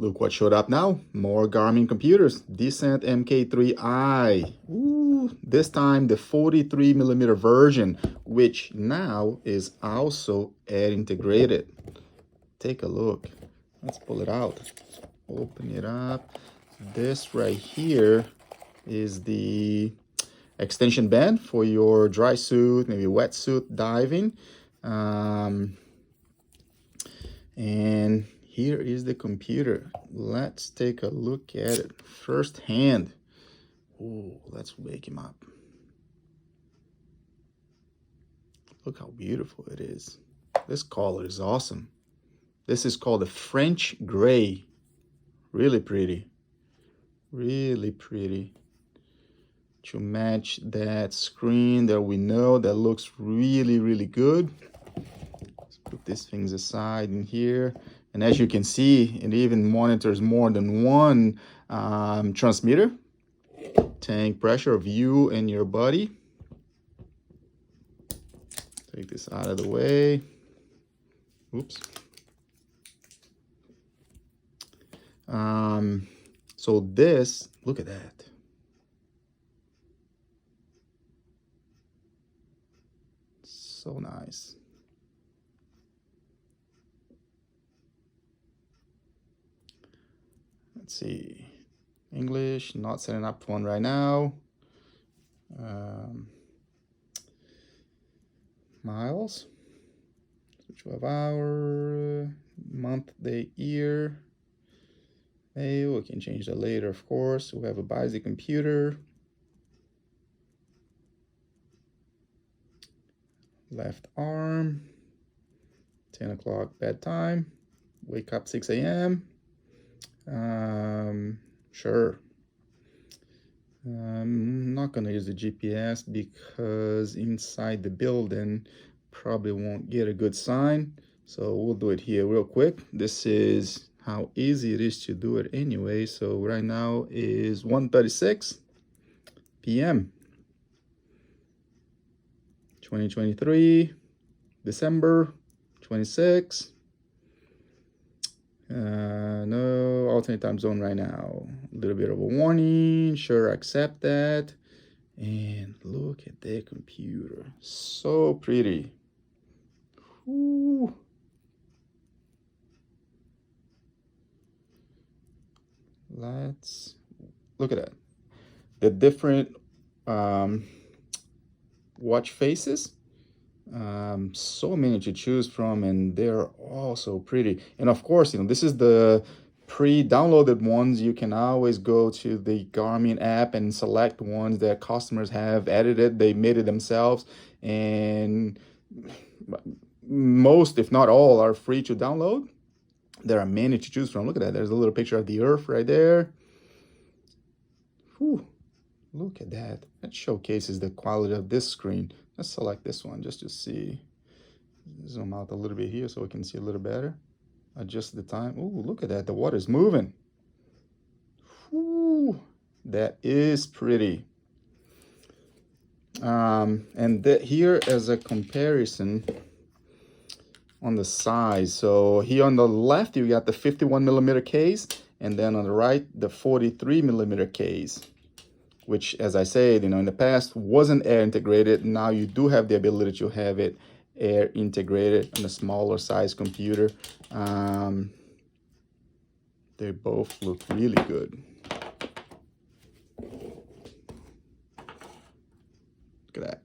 Look what showed up now. More Garmin computers. Descent MK3i. Ooh, this time the 43mm version, which now is also air integrated. Take a look. Let's pull it out. Open it up. This right here is the extension band for your dry suit, maybe wetsuit diving. And here is the computer. Let's take a look at it firsthand. Oh, let's wake him up. Look how beautiful it is. This color is awesome. This is called a French gray. Really pretty. Really pretty. To match that screen that we know that looks really, really good. Let's put these things aside in here. And as you can see, it even monitors more than one transmitter. Tank pressure of you and your body. Take this out of the way. Oops. So this, look at that. So nice. Let's see. English, not setting up one right now. Miles. 12 hour, month, day, year. Hey, we can change that later, of course. We have a busy computer. Left arm. 10 o'clock bedtime. Wake up 6 a.m. Sure. I'm not gonna use the GPS because inside the building probably won't get a good sign. So we'll do it here real quick. This is how easy it is to do it anyway. So right now is 1:36 p.m. 2023, December 26. No alternate time zone right now. A little bit of a warning. Sure, accept that. And look at the computer. So pretty. Whew. Let's look at that. The different watch faces. So many to choose from, and they're all so pretty. And of course, this is the pre-downloaded ones. You can always go to the Garmin app and select ones that customers have edited. They made it themselves, and most, if not all, are free to download. There are many to choose from. Look at that. There's a little picture of the Earth right there. Whew. Look at that. That showcases the quality of this screen. Let's select this one just to see. Zoom out a little bit here so we can see a little better. Adjust the time. Ooh, look at that. The water's moving. Ooh, that is pretty. And here as a comparison on the size. So here on the left, you got the 51mm case, and then on the right, the 43mm case, which, as I said, in the past wasn't air integrated. Now you do have the ability to have it air integrated on a smaller size computer. They both look really good. Look at that.